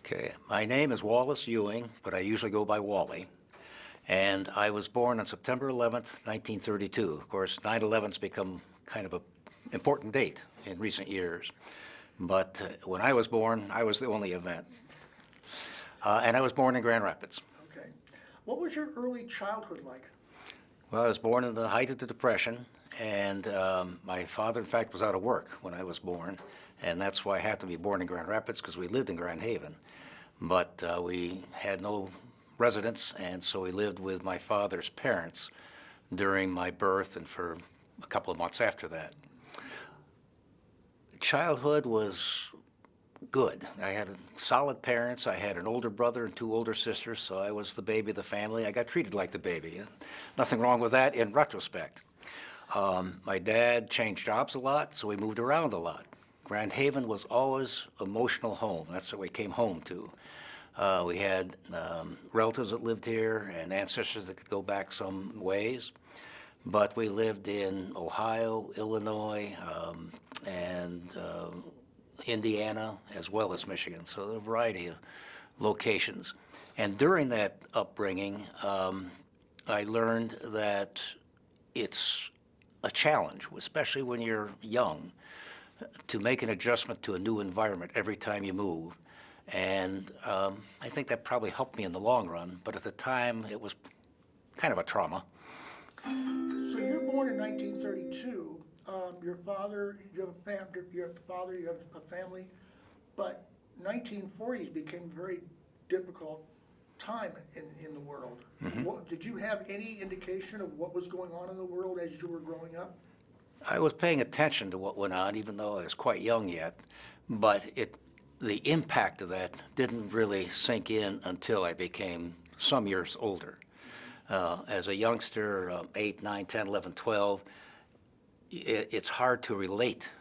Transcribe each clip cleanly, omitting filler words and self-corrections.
Okay, my name is Wallace Ewing, but I usually go by Wally. And I was born on September 11th, 1932. Of course, 9/11's become kind of an important date in recent years. But when I was born, I was the only event. And I was born in Grand Rapids. Okay. What was your early childhood like? Well, I was born in the height of the Depression, and my father, in fact, was out of work when I was born. And that's why I had to be born in Grand Rapids, because we lived in Grand Haven. But we had no residence, and so we lived with my father's parents during my birth and for a couple of months after that. Childhood was good. I had solid parents. I had an older brother and two older sisters, so I was the baby of the family. I got treated like the baby. Nothing wrong with that in retrospect. My dad changed jobs a lot, so we moved around a lot. Grand Haven was always emotional home. That's what we came home to. We had relatives that lived here and ancestors that could go back some ways. But we lived in Ohio, Illinois, and Indiana, as well as Michigan, so a variety of locations. And during that upbringing, I learned that it's a challenge, especially when you're young, to make an adjustment to a new environment every time you move. And I think that probably helped me in the long run, but at the time it was kind of a trauma. So you're born in 1932. Your father, you have a family, but 1940s became a very difficult time in the world. Mm-hmm. Did you have any indication of what was going on in the world as you were growing up? I was paying attention to what went on, even though I was quite young yet, but the impact of that didn't really sink in until I became some years older. As a youngster, 8, 9, 10, 11, 12, it's hard to relate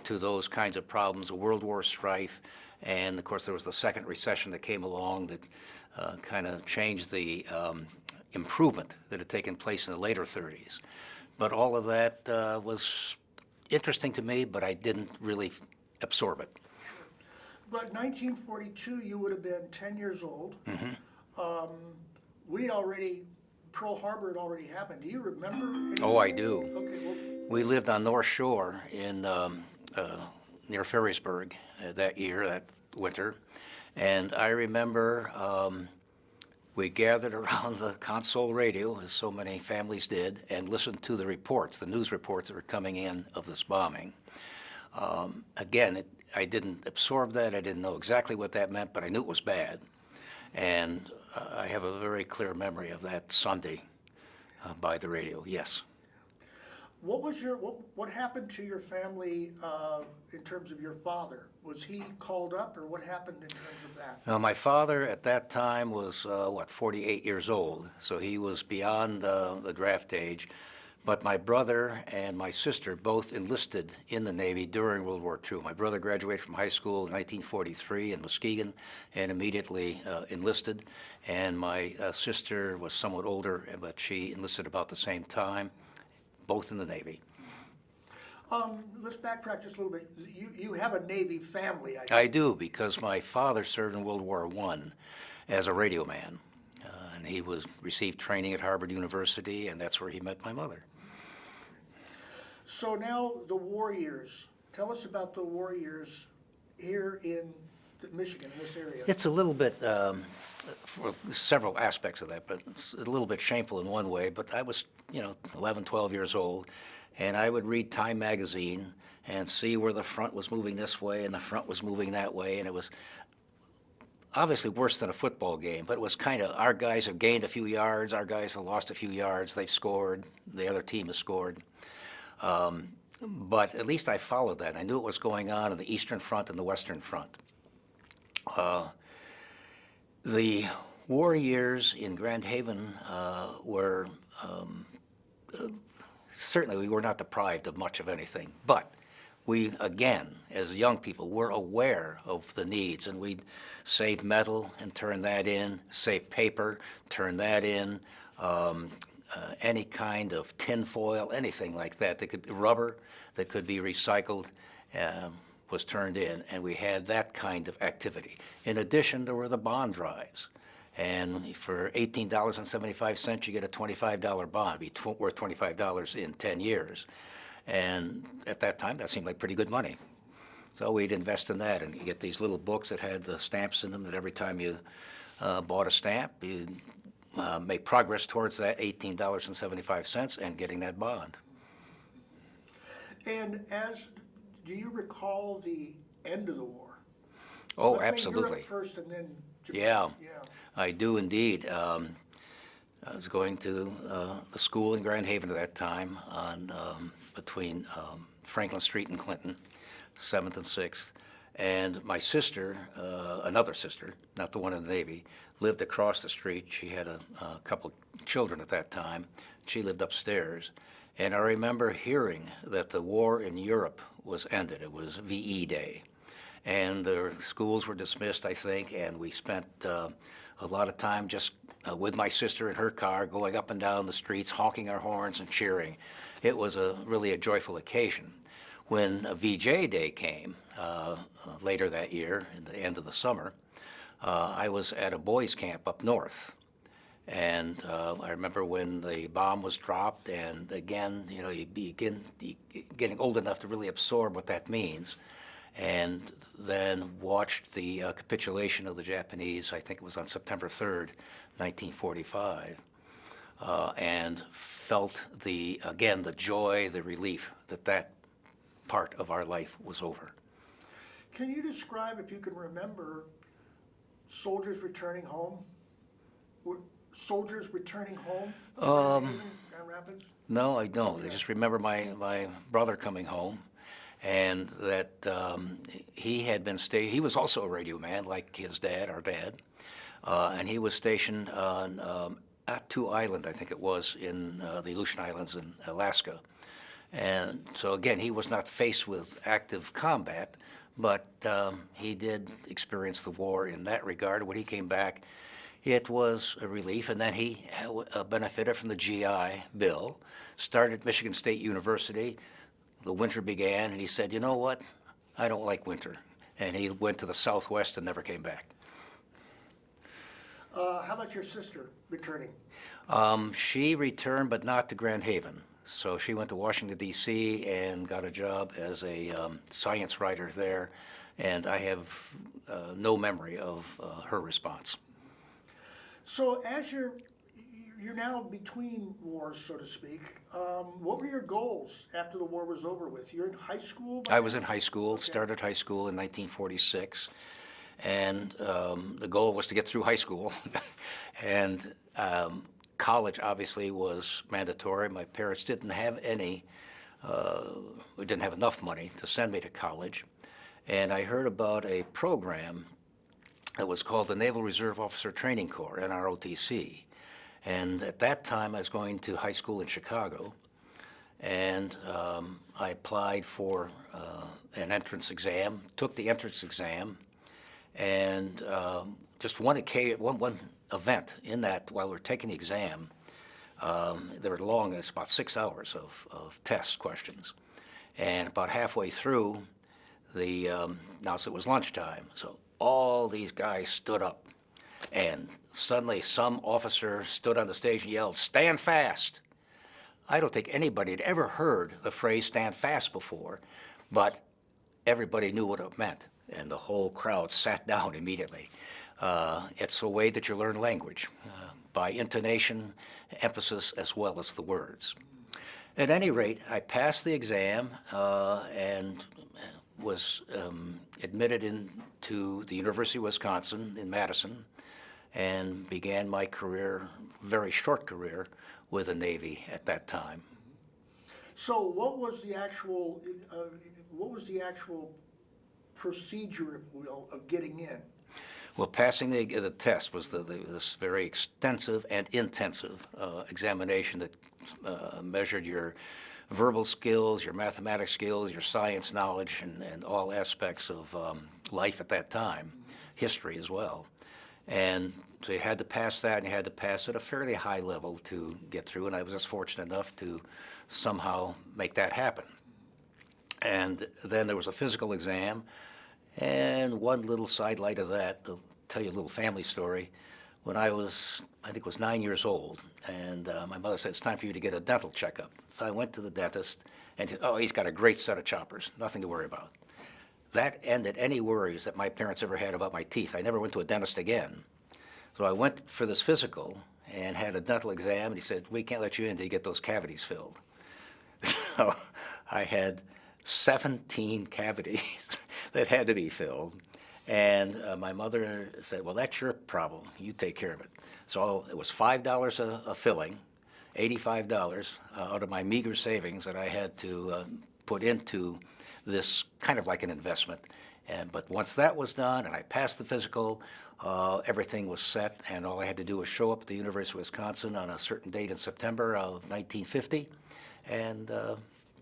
to those kinds of problems, the World War strife, and of course there was the second recession that came along that kind of changed the improvement that had taken place in the later 30s. But all of that was interesting to me, but I didn't really absorb it. But 1942, you would have been 10 years old. Mm-hmm. Pearl Harbor had already happened. Do you remember? Oh, I do. Okay, well, we lived on North Shore in near Ferrisburg that year, that winter. And I remember we gathered around the console radio, as so many families did, and listened to the reports, the news reports that were coming in of this bombing. Again, I didn't absorb that. I didn't know exactly what that meant, but I knew it was bad. And I have a very clear memory of that Sunday by the radio, yes. What happened to your family in terms of your father? Was he called up, or what happened in terms of that? My father at that time was, 48 years old, so he was beyond the draft age. But my brother and my sister both enlisted in the Navy during World War II. My brother graduated from high school in 1943 in Muskegon and immediately enlisted. And my sister was somewhat older, but she enlisted about the same time, both in the Navy. Let's backtrack just a little bit. You have a Navy family, I think. I do, because my father served in World War I as a radio man. And he received training at Harvard University, and that's where he met my mother. So now the war years. Tell us about the war years here in Michigan, in this area. It's a little bit, for several aspects of that, but it's a little bit shameful in one way. But I was, 11, 12 years old, and I would read Time magazine and see where the front was moving this way and the front was moving that way, and it was obviously worse than a football game, but it was kind of, our guys have gained a few yards, our guys have lost a few yards, they've scored, the other team has scored. But at least I followed that. I knew what was going on the Eastern Front and the Western Front. The war years in Grand Haven were, certainly we were not deprived of much of anything, but we, again, as young people, were aware of the needs, and we'd save metal and turn that in, save paper, turn that in, any kind of tin foil, anything like that. That could be rubber that could be recycled. was turned in, and we had that kind of activity. In addition, there were the bond drives. And for $18.75, you get a $25 bond, be worth $25 in 10 years. And at that time, that seemed like pretty good money. So we'd invest in that, and you get these little books that had the stamps in them that every time you bought a stamp, you make progress towards that $18.75 and getting that bond. And do you recall the end of the war? Oh, Let's say absolutely. Europe first and then Japan. Yeah, I do indeed. I was going to the school in Grand Haven at that time on between Franklin Street and Clinton, 7th and 6th. And my sister, another sister, not the one in the Navy, lived across the street. She had a couple of children at that time. She lived upstairs. And I remember hearing that the war in Europe was ended. It was VE Day. And the schools were dismissed, I think, and we spent a lot of time just with my sister in her car, going up and down the streets, honking our horns and cheering. It was really a joyful occasion. When VJ Day came later that year, in the end of the summer, I was at a boys' camp up north. And I remember when the bomb was dropped, and again, you know, you begin getting old enough to really absorb what that means, and then watched the capitulation of the Japanese, I think it was on September 3rd, 1945, and felt again, the joy, the relief that part of our life was over. Can you describe, if you can remember, soldiers returning home? Soldiers returning home? Grand Rapids? No, I don't. I just remember my brother coming home, and that he had been he was also a radio man, like his dad, our dad, and he was stationed on Attu Island, I think it was, in the Aleutian Islands in Alaska. And so again, he was not faced with active combat, but he did experience the war in that regard. When he came back, it was a relief, and then he benefited from the GI Bill, started at Michigan State University. The winter began, and he said, you know what, I don't like winter. And he went to the Southwest and never came back. How about your sister returning? She returned, but not to Grand Haven. So she went to Washington, D.C. and got a job as a science writer there, and I have no memory of her response. So as you're now between wars, so to speak, what were your goals after the war was over with? You're in high school? I was in high school, started high school in 1946, and the goal was to get through high school. And college obviously was mandatory. My parents didn't have didn't have enough money to send me to college. And I heard about a program that was called the Naval Reserve Officer Training Corps, NROTC. And at that time, I was going to high school in Chicago, and I applied for an entrance exam, took the entrance exam, and just one event in that, while we were taking the exam, they were long, it's about 6 hours of test questions. And about halfway through, now it was lunchtime, so all these guys stood up, and suddenly some officer stood on the stage and yelled, "Stand fast." I don't think anybody had ever heard the phrase "stand fast" before, but everybody knew what it meant, and the whole crowd sat down immediately. It's a way that you learn language, by intonation, emphasis, as well as the words. At any rate, I passed the exam and was admitted into the University of Wisconsin in Madison, and began my career, very short career, with the Navy at that time. So what was the actual procedure, if you will, of getting in? Well, passing the test was this very extensive and intensive examination that measured your verbal skills, your mathematics skills, your science knowledge, and all aspects of life at that time, history as well. And so you had to pass that, and you had to pass at a fairly high level to get through, and I was just fortunate enough to somehow make that happen. And then there was a physical exam, and one little sidelight of that, to tell you a little family story. When I think it was 9 years old, and my mother said, it's time for you to get a dental checkup. So I went to the dentist, and he said, oh, he's got a great set of choppers, nothing to worry about. That ended any worries that my parents ever had about my teeth. I never went to a dentist again. So I went for this physical and had a dental exam, and he said, we can't let you in until you get those cavities filled. So I had 17 cavities that had to be filled. And my mother said, well, that's your problem. You take care of it. So it was $5 a filling, $85 out of my meager savings that I had to put into this kind of like an investment. But once that was done and I passed the physical, everything was set, and all I had to do was show up at the University of Wisconsin on a certain date in September of 1950 and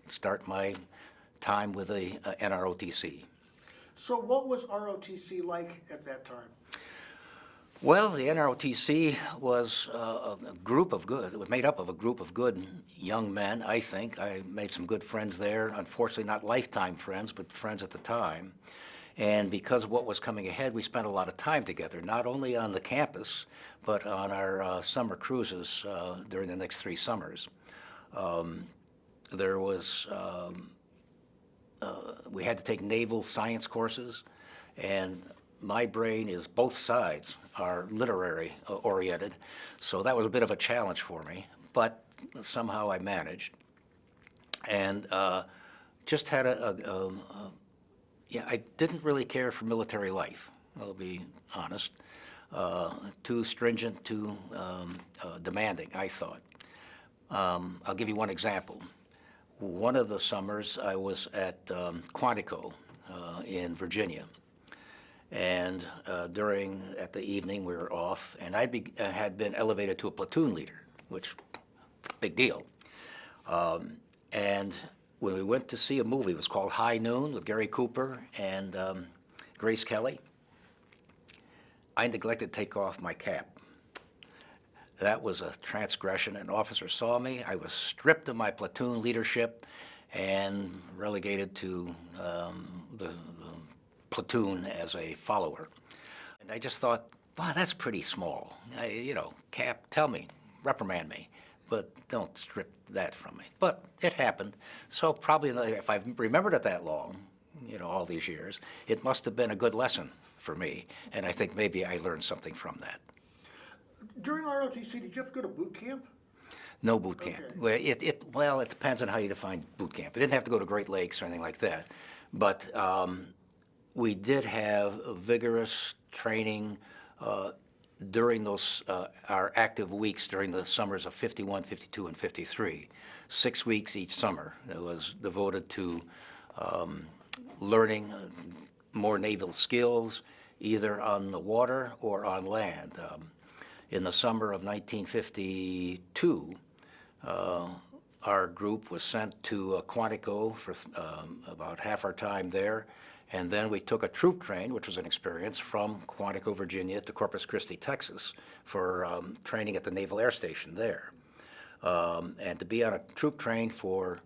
start my time with the NROTC. So what was ROTC like at that time? Well, the NROTC was it was made up of a group of good young men, I think. I made some good friends there, unfortunately not lifetime friends, but friends at the time. And because of what was coming ahead, we spent a lot of time together, not only on the campus, but on our summer cruises during the next 3 summers. There was we had to take naval science courses, and my brain is both sides are literary oriented, so that was a bit of a challenge for me, but somehow I managed. And just had yeah, I didn't really care for military life, I'll be honest. Too stringent, too demanding, I thought. I'll give you one example. One of the summers I was at Quantico in Virginia, and at the evening we were off, and I had been elevated to a platoon leader, which, big deal. And when we went to see a movie, it was called High Noon with Gary Cooper and Grace Kelly, I neglected to take off my cap. That was a transgression. An officer saw me. I was stripped of my platoon leadership and relegated to the platoon as a follower. And I just thought, wow, that's pretty small. Cap, tell me, reprimand me, but don't strip that from me. But it happened. So probably if I've remembered it that long, all these years, it must have been a good lesson for me. And I think maybe I learned something from that. During ROTC, did you have to go to boot camp? No boot camp. Okay. Well, it depends on how you define boot camp. It didn't have to go to Great Lakes or anything like that. But we did have vigorous training during those, our active weeks during the summers of 51, 52, and 53. 6 weeks each summer that was devoted to learning more naval skills, either on the water or on land. In the summer of 1952, our group was sent to Quantico for about half our time there, and then we took a troop train, which was an experience, from Quantico, Virginia to Corpus Christi, Texas, for training at the Naval Air Station there. And to be on a troop train for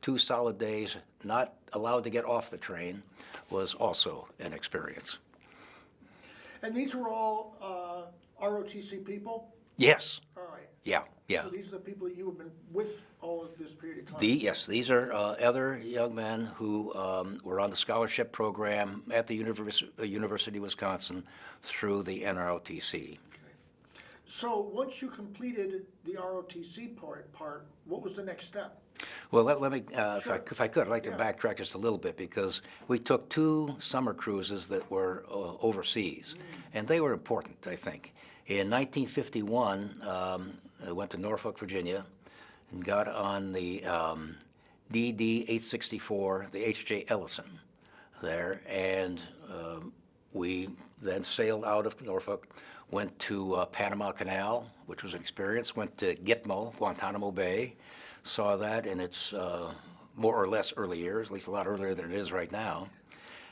2 solid days, not allowed to get off the train, was also an experience. And these were all ROTC people? Yes. All right. Yeah. So these are the people that you have been with all of this period of time? Yes, these are other young men who were on the scholarship program at the University of Wisconsin through the NROTC. Okay. So once you completed the ROTC part, what was the next step? Well, let me, Sure. if I could, I'd like to Yeah. backtrack just a little bit, because we took 2 summer cruises that were overseas, and they were important, I think. In 1951, I went to Norfolk, Virginia, and got on the DD 864, the H.J. Ellison there, and we then sailed out of Norfolk, went to Panama Canal, which was an experience, went to Gitmo, Guantanamo Bay, saw that in its more or less early years, at least a lot earlier than it is right now,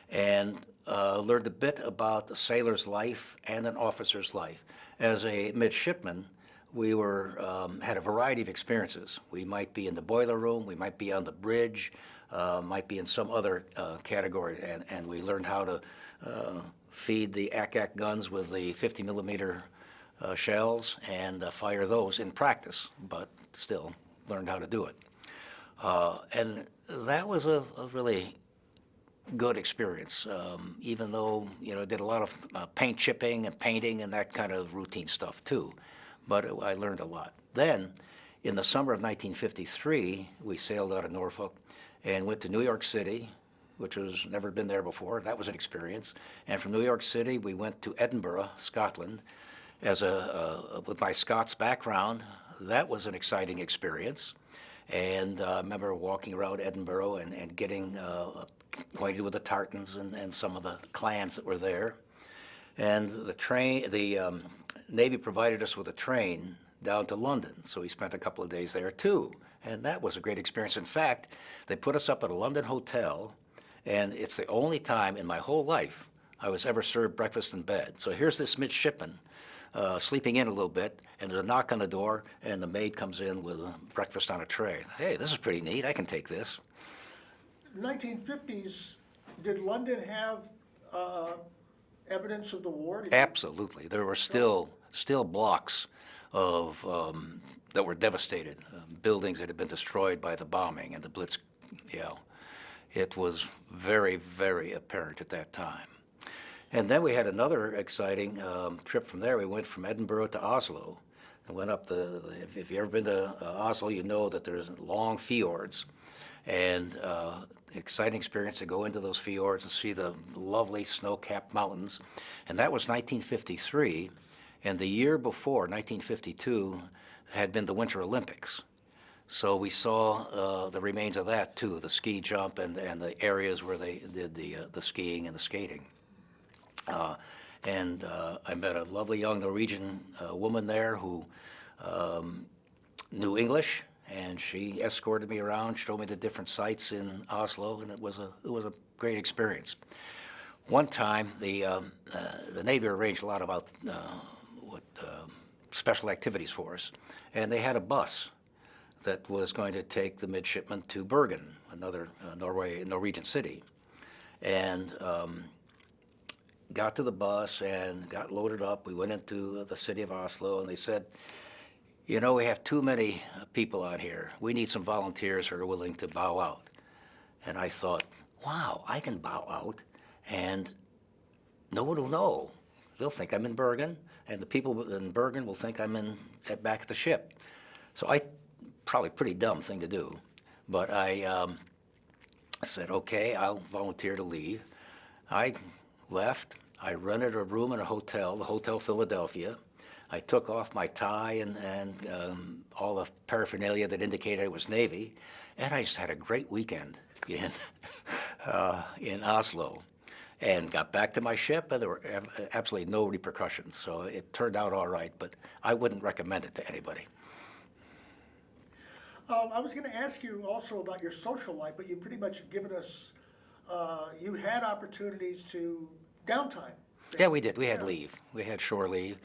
and learned a bit about the sailor's life and an officer's life. As a midshipman, we had a variety of experiences. We might be in the boiler room, we might be on the bridge, might be in some other category. And we learned how to feed the ACAC guns with the 50 millimeter shells and fire those in practice, but still learned how to do it. And that was a really good experience, even though, did a lot of paint chipping and painting and that kind of routine stuff too. But I learned a lot. Then, in the summer of 1953, we sailed out of Norfolk and went to New York City, which was never been there before. That was an experience. And from New York City, we went to Edinburgh, Scotland, with my Scots background. That was an exciting experience. And I remember walking around Edinburgh and getting acquainted with the tartans and some of the clans that were there. And the Navy provided us with a train down to London, so we spent a couple of days there too. And that was a great experience. In fact, they put us up at a London hotel, and it's the only time in my whole life I was ever served breakfast in bed. So here's this midshipman sleeping in a little bit, and there's a knock on the door, and the maid comes in with breakfast on a tray. Hey, this is pretty neat. I can take this. 1950s, did London have evidence of the war? Absolutely. There were still blocks of that were devastated, buildings that had been destroyed by the bombing and the Blitz. It was very, very apparent at that time. And then we had another exciting trip from there. We went from Edinburgh to Oslo and went up if you've ever been to Oslo, you know that there's long fjords. And exciting experience to go into those fjords and see the lovely snow-capped mountains. And that was 1953. And the year before, 1952, had been the Winter Olympics. So we saw the remains of that too, the ski jump and the areas where they did the skiing and the skating. I met a lovely young Norwegian woman there who knew English, and she escorted me around, showed me the different sites in Oslo, and it was a great experience. One time, the Navy arranged a lot about special activities for us, and they had a bus that was going to take the midshipmen to Bergen, another Norwegian city, and got to the bus and got loaded up. We went into the city of Oslo, and they said, we have too many people out here. We need some volunteers who are willing to bow out. And I thought, wow, I can bow out, and no one will know. They'll think I'm in Bergen, and the people in Bergen will think I'm back at the ship. So probably a pretty dumb thing to do, but I said, okay, I'll volunteer to leave. I left. I rented a room in a hotel, the Hotel Philadelphia. I took off my tie and all the paraphernalia that indicated I was Navy, and I just had a great weekend in Oslo, and got back to my ship, and there were absolutely no repercussions. So it turned out all right, but I wouldn't recommend it to anybody. I was going to ask you also about your social life, but you pretty much given us, you had opportunities to downtime. Yeah, we did. We had leave. We had shore leave.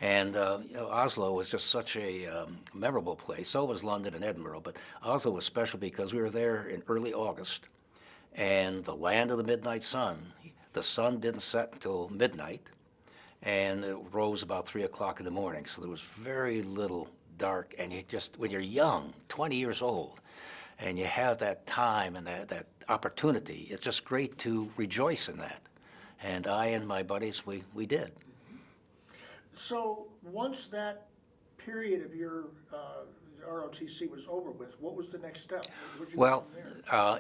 And Oslo was just such a memorable place. So was London and Edinburgh, but Oslo was special because we were there in early August, and the land of the midnight sun. The sun didn't set until midnight, and it rose about 3 o'clock in the morning. So there was very little dark, and when you're young, 20 years old, and you have that time and that opportunity, it's just great to rejoice in that. And I and my buddies, we did. So once that period of your ROTC was over with, what was the next step? Well,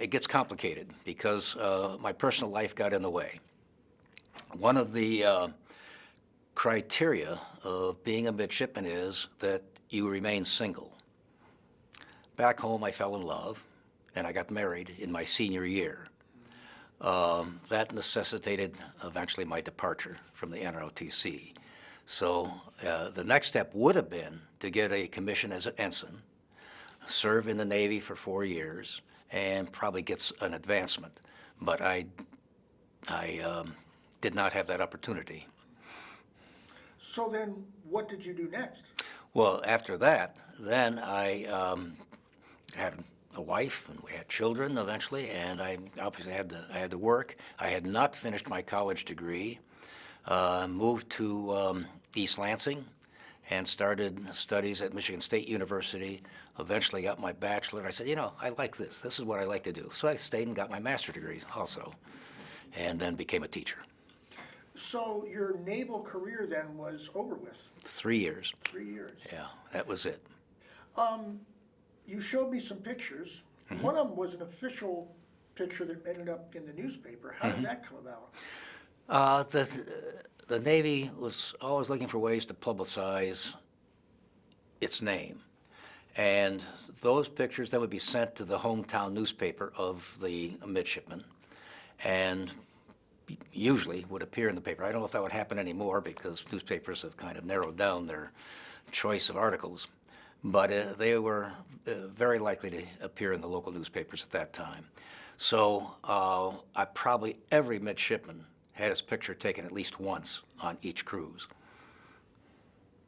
it gets complicated because my personal life got in the way. One of the criteria of being a midshipman is that you remain single. Back home, I fell in love, and I got married in my senior year. That necessitated eventually my departure from the NROTC. So the next step would have been to get a commission as an ensign, serve in the Navy for 4 years, and probably get an advancement. But I did not have that opportunity. So then what did you do next? Well, after that, then I had a wife, and we had children eventually, and I obviously had to work. I had not finished my college degree. Moved to East Lansing and started studies at Michigan State University. Eventually got my bachelor, and I said, you know, I like this. This is what I like to do. So I stayed and got my master's degree also, and then became a teacher. So your naval career then was over with? 3 years. 3 years. Yeah, that was it. You showed me some pictures. One of them was an official picture that ended up in the newspaper. How did that come about? The Navy was always looking for ways to publicize its name. And those pictures then would be sent to the hometown newspaper of the midshipman, and usually would appear in the paper. I don't know if that would happen anymore because newspapers have kind of narrowed down their choice of articles, but they were very likely to appear in the local newspapers at that time. So probably every midshipman had his picture taken at least once on each cruise.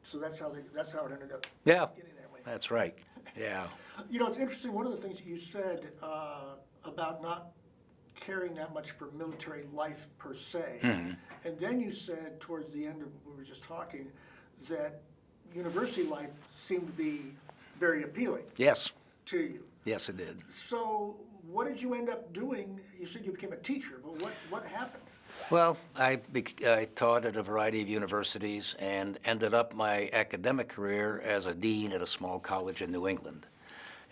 So that's how it ended up Yeah, getting that way. that's right. Yeah. You know, it's interesting, one of the things that you said about not caring that much for military life per se, and then you said towards the end of what we were just talking, that university life seemed to be very appealing Yes. to you. Yes, it did. So what did you end up doing? You said you became a teacher, but what happened? Well, I taught at a variety of universities and ended up my academic career as a dean at a small college in New England.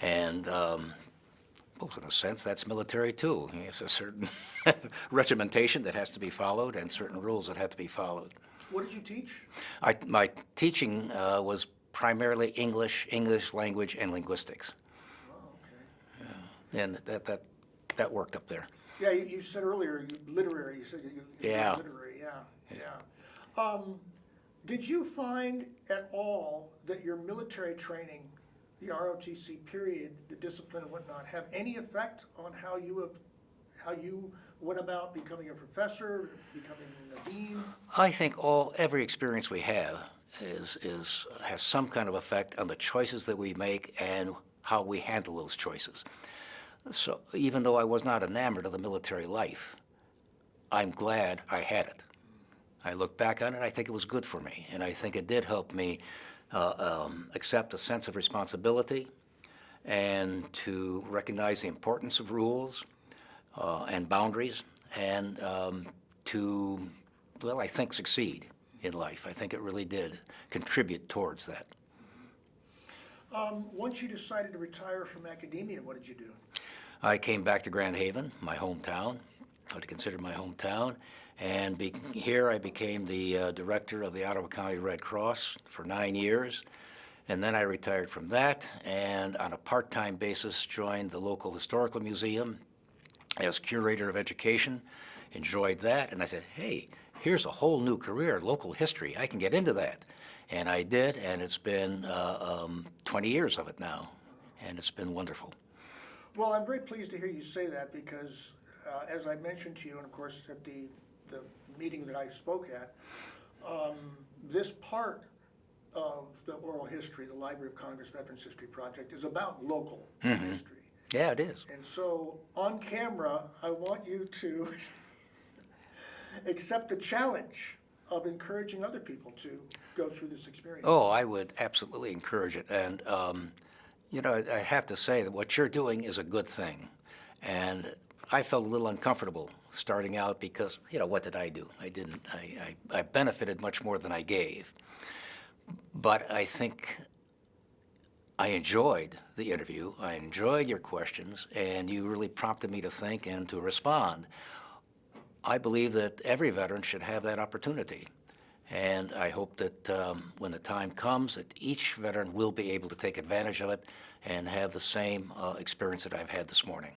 And well, in a sense, that's military too. There's a certain regimentation that has to be followed and certain rules that have to be followed. What did you teach? My teaching was primarily English language, and linguistics. Oh, okay. And that worked up there. Yeah, you said earlier, literary, you said you Yeah. literary, yeah. Did you find at all that your military training, the ROTC period, the discipline and whatnot, have any effect on how you went about becoming a professor, becoming a dean? I think every experience we have has some kind of effect on the choices that we make and how we handle those choices. So even though I was not enamored of the military life, I'm glad I had it. I look back on it, I think it was good for me, and I think it did help me accept a sense of responsibility and to recognize the importance of rules and boundaries, and to, well, I think succeed in life. I think it really did contribute towards that. Once you decided to retire from academia, what did you do? I came back to Grand Haven, my hometown, what I consider my hometown, and here I became the director of the Ottawa County Red Cross for 9 years, and then I retired from that, and on a part-time basis joined the local historical museum as curator of education, enjoyed that, and I said, hey, here's a whole new career, local history, I can get into that. And I did, and it's been 20 years of it now, and it's been wonderful. Well, I'm very pleased to hear you say that because, as I mentioned to you, and of course at the meeting that I spoke at, this part of the oral history, the Library of Congress Veterans History Project, is about local history. Yeah, it is. And so, on camera, I want you to accept the challenge of encouraging other people to go through this experience. Oh, I would absolutely encourage it. And, you know, I have to say that what you're doing is a good thing. And I felt a little uncomfortable starting out because, you know, what did I do? I benefited much more than I gave. But I think I enjoyed the interview. I enjoyed your questions, and you really prompted me to think and to respond. I believe that every veteran should have that opportunity. And I hope that when the time comes, that each veteran will be able to take advantage of it and have the same experience that I've had this morning.